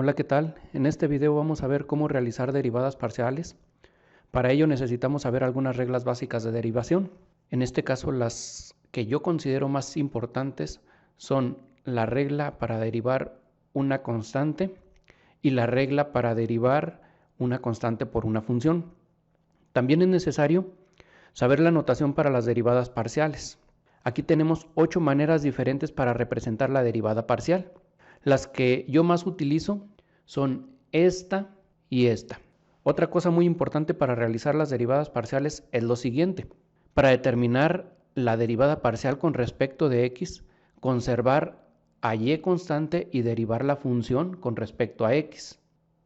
Hola, ¿qué tal? En este video vamos a ver cómo realizar derivadas parciales. Para ello necesitamos saber algunas reglas básicas de derivación. En este caso, las que yo considero más importantes son la regla para derivar una constante y la regla para derivar una constante por una función. También es necesario saber la notación para las derivadas parciales. Aquí tenemos 8 maneras diferentes para representar la derivada parcial. Las que yo más utilizo son esta y esta. Otra cosa muy importante para realizar las derivadas parciales es lo siguiente. Para determinar la derivada parcial con respecto de x, conservar a y constante y derivar la función con respecto a x.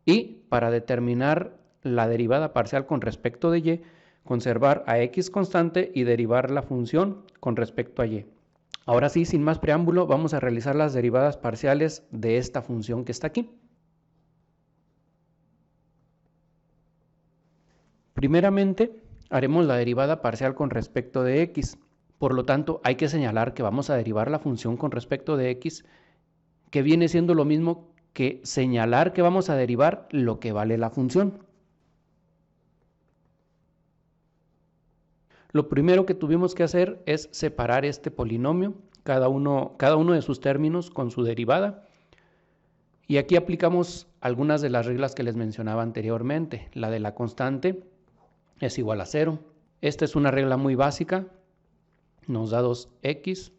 Y para determinar la derivada parcial con respecto de y, conservar a x constante y derivar la función con respecto a y. Ahora sí, sin más preámbulo, vamos a realizar las derivadas parciales de esta función que está aquí. Primeramente, haremos la derivada parcial con respecto de x. Por lo tanto, hay que señalar que vamos a derivar la función con respecto de x, que viene siendo lo mismo que señalar que vamos a derivar lo que vale la función. Lo primero que tuvimos que hacer es separar este polinomio, cada uno de sus términos con su derivada. Y aquí aplicamos algunas de las reglas que les mencionaba anteriormente. La de la constante es igual a 0. Esta es una regla muy básica, nos da 2x.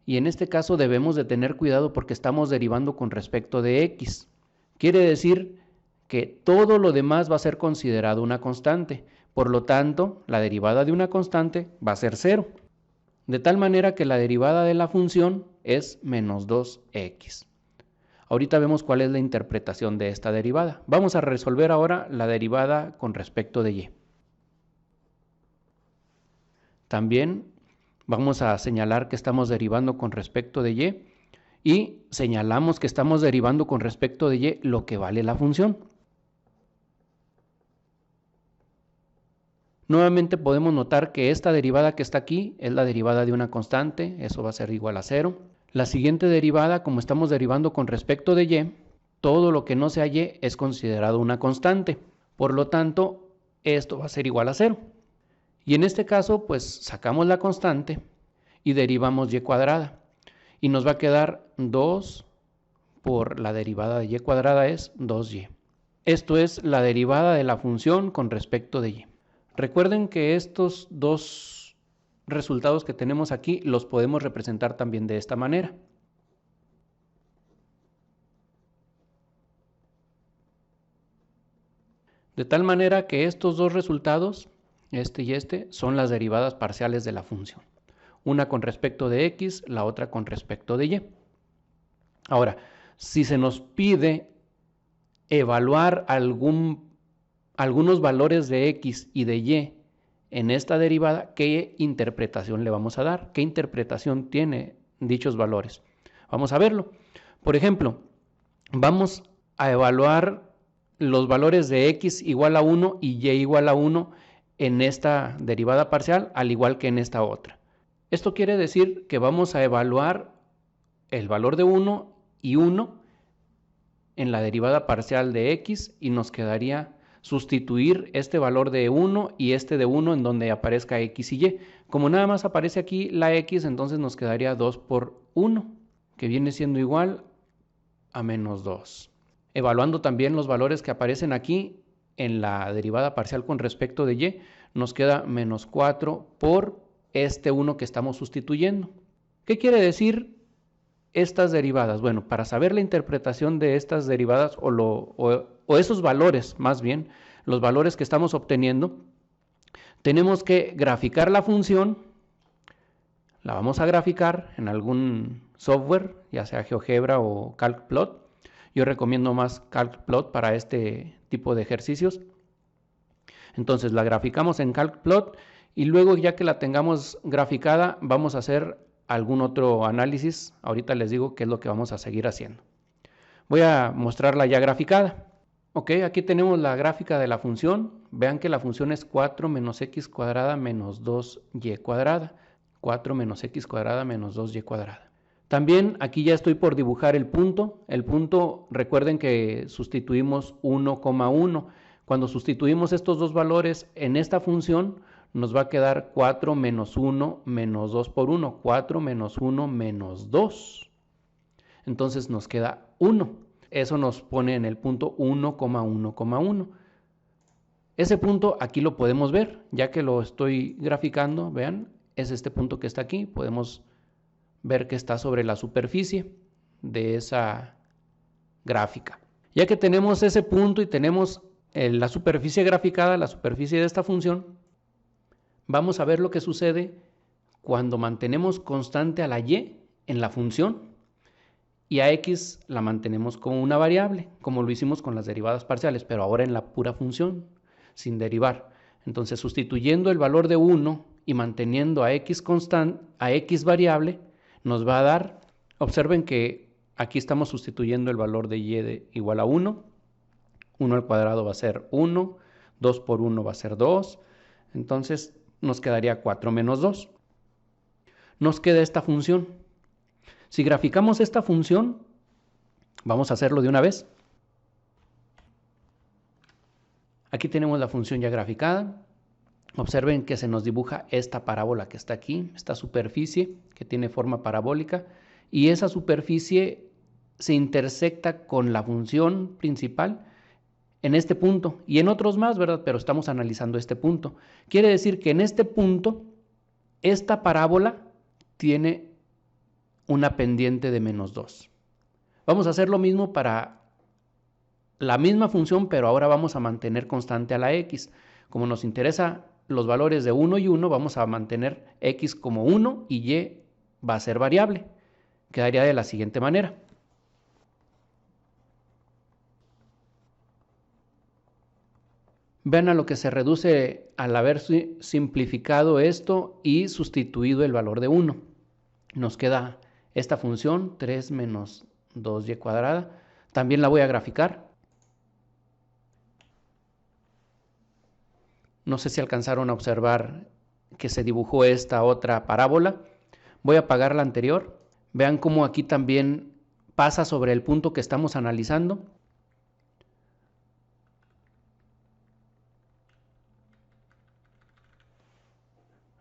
Y en este caso debemos de tener cuidado porque estamos derivando con respecto de x. Quiere decir que todo lo demás va a ser considerado una constante. Por lo tanto, la derivada de una constante va a ser 0. De tal manera que la derivada de la función es menos 2x. Ahorita vemos cuál es la interpretación de esta derivada. Vamos a resolver ahora la derivada con respecto de y. También vamos a señalar que estamos derivando con respecto de y señalamos que estamos derivando con respecto de y lo que vale la función. Nuevamente podemos notar que esta derivada que está aquí es la derivada de una constante, eso va a ser igual a 0. La siguiente derivada, como estamos derivando con respecto de y, todo lo que no sea y es considerado una constante. Por lo tanto, esto va a ser igual a 0. Y en este caso, pues sacamos la constante y derivamos y cuadrada. Y nos va a quedar 2 por la derivada de y cuadrada es 2y. Esto es la derivada de la función con respecto de y. Recuerden que estos dos resultados que tenemos aquí los podemos representar también de esta manera. De tal manera que estos dos resultados, este y este, son las derivadas parciales de la función. Una con respecto de x, la otra con respecto de y. Ahora, si se nos pide evaluar algunos valores de x y de y en esta derivada, ¿qué interpretación le vamos a dar? ¿Qué interpretación tiene dichos valores? Vamos a verlo. Por ejemplo, vamos a evaluar los valores de x igual a 1 y y igual a 1 en esta derivada parcial, al igual que en esta otra. Esto quiere decir que vamos a evaluar el valor de 1 y 1 en la derivada parcial de x y nos quedaría sustituir este valor de 1 y este de 1 en donde aparezca x y y. Como nada más aparece aquí la x, entonces nos quedaría 2 por 1, que viene siendo igual a menos 2. Evaluando también los valores que aparecen aquí en la derivada parcial con respecto de y, nos queda menos 4 por este 1 que estamos sustituyendo. ¿Qué quiere decir estas derivadas? Bueno, para saber la interpretación de estas derivadas o esos valores, más bien, los valores que estamos obteniendo, tenemos que graficar la función. La vamos a graficar en algún software, ya sea GeoGebra o CalcPlot. Yo recomiendo más CalcPlot para este tipo de ejercicios. Entonces la graficamos en CalcPlot y luego, ya que la tengamos graficada, vamos a hacer algún otro análisis. Ahorita les digo qué es lo que vamos a seguir haciendo. Voy a mostrarla ya graficada. Ok, aquí tenemos la gráfica de la función. Vean que la función es 4 menos x cuadrada menos 2y cuadrada. 4 menos x cuadrada menos 2y cuadrada. También aquí ya estoy por dibujar el punto. El punto, recuerden que sustituimos 1,1. Cuando sustituimos estos dos valores en esta función, nos va a quedar 4 menos 1 menos 2 por 1. 4 menos 1 menos 2. Entonces nos queda 1. Eso nos pone en el punto 1,1,1. Ese punto aquí lo podemos ver, ya que lo estoy graficando, vean, es este punto que está aquí. Podemos ver que está sobre la superficie de esa gráfica. Ya que tenemos ese punto y tenemos la superficie graficada, la superficie de esta función, vamos a ver lo que sucede cuando mantenemos constante a la y en la función y a x la mantenemos como una variable, como lo hicimos con las derivadas parciales, pero ahora en la pura función, sin derivar. Entonces, sustituyendo el valor de 1 y manteniendo a x variable, nos va a dar, observen que aquí estamos sustituyendo el valor de y igual a 1, 1 al cuadrado va a ser 1, 2 por 1 va a ser 2, entonces nos quedaría 4 menos 2. Nos queda esta función. Si graficamos esta función, vamos a hacerlo de una vez. Aquí tenemos la función ya graficada. Observen que se nos dibuja esta parábola que está aquí, esta superficie que tiene forma parabólica, y esa superficie se intersecta con la función principal en este punto y en otros más, ¿verdad? Pero estamos analizando este punto. Quiere decir que en este punto, esta parábola tiene una pendiente de menos 2. Vamos a hacer lo mismo para la misma función, pero ahora vamos a mantener constante a la x. Como nos interesa los valores de 1 y 1, vamos a mantener x como 1 y y va a ser variable. Quedaría de la siguiente manera. Vean a lo que se reduce al haber simplificado esto y sustituido el valor de 1. Nos queda esta función, 3 menos 2y cuadrada. También la voy a graficar. No sé si alcanzaron a observar que se dibujó esta otra parábola. Voy a apagar la anterior. Vean cómo aquí también pasa sobre el punto que estamos analizando.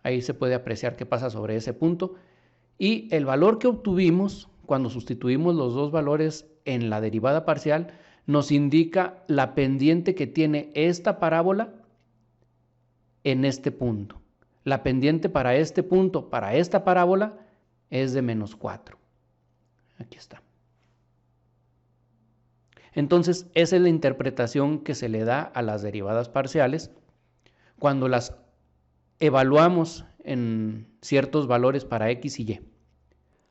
Ahí se puede apreciar qué pasa sobre ese punto. Y el valor que obtuvimos cuando sustituimos los dos valores en la derivada parcial nos indica la pendiente que tiene esta parábola en este punto. La pendiente para este punto, para esta parábola, es de menos 4. Aquí está. Entonces, esa es la interpretación que se le da a las derivadas parciales cuando las evaluamos en ciertos valores para x y y.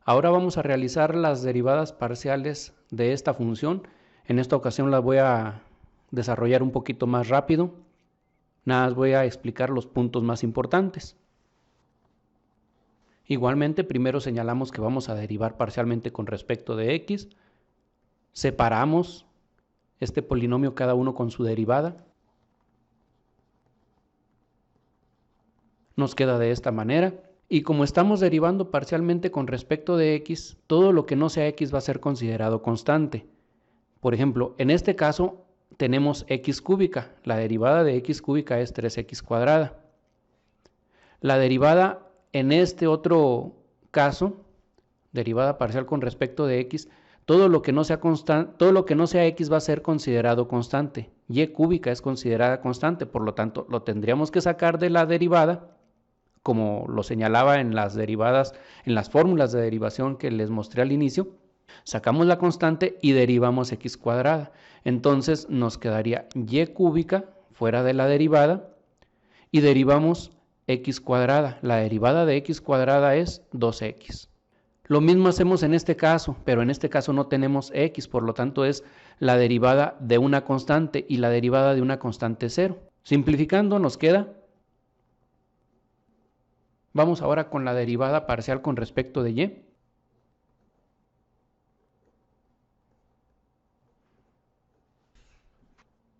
Ahora vamos a realizar las derivadas parciales de esta función. En esta ocasión las voy a desarrollar un poquito más rápido. Nada más voy a explicar los puntos más importantes. Igualmente, primero señalamos que vamos a derivar parcialmente con respecto de x. Separamos este polinomio cada uno con su derivada. Nos queda de esta manera. Y como estamos derivando parcialmente con respecto de x, todo lo que no sea x va a ser considerado constante. Por ejemplo, en este caso tenemos x cúbica. La derivada de x cúbica es 3x cuadrada. La derivada en este otro caso, derivada parcial con respecto de x, todo lo que no sea x va a ser considerado constante. Y cúbica es considerada constante, por lo tanto lo tendríamos que sacar de la derivada, como lo señalaba en las derivadas, en las fórmulas de derivación que les mostré al inicio. Sacamos la constante y derivamos x cuadrada. Entonces nos quedaría y cúbica fuera de la derivada y derivamos x cuadrada. La derivada de x cuadrada es 2x. Lo mismo hacemos en este caso, pero en este caso no tenemos x, por lo tanto es la derivada de una constante y la derivada de una constante 0. Simplificando nos queda. Vamos ahora con la derivada parcial con respecto de y.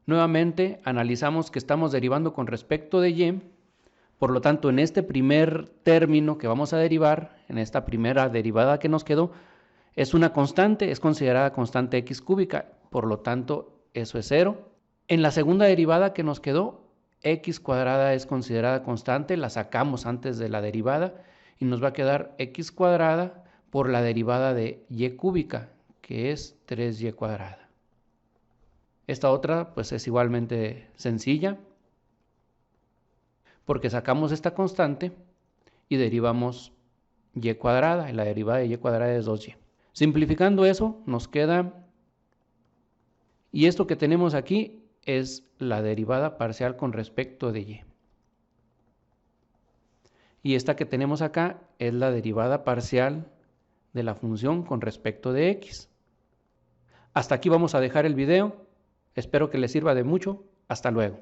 Nuevamente analizamos que estamos derivando con respecto de y, Por lo tanto, en este primer término que vamos a derivar, en esta primera derivada que nos quedó, es una constante, es considerada constante x cúbica, por lo tanto, eso es 0. En la segunda derivada que nos quedó, x cuadrada es considerada constante, la sacamos antes de la derivada y nos va a quedar x cuadrada por la derivada de y cúbica, que es 3y cuadrada. Esta otra pues es igualmente sencilla, porque sacamos esta constante y derivamos y cuadrada, y la derivada de y cuadrada es 2y. Simplificando eso, nos queda, y esto que tenemos aquí es la derivada parcial con respecto de y. Y esta que tenemos acá es la derivada parcial de la función con respecto de x. Hasta aquí vamos a dejar el video. Espero que les sirva de mucho. Hasta luego.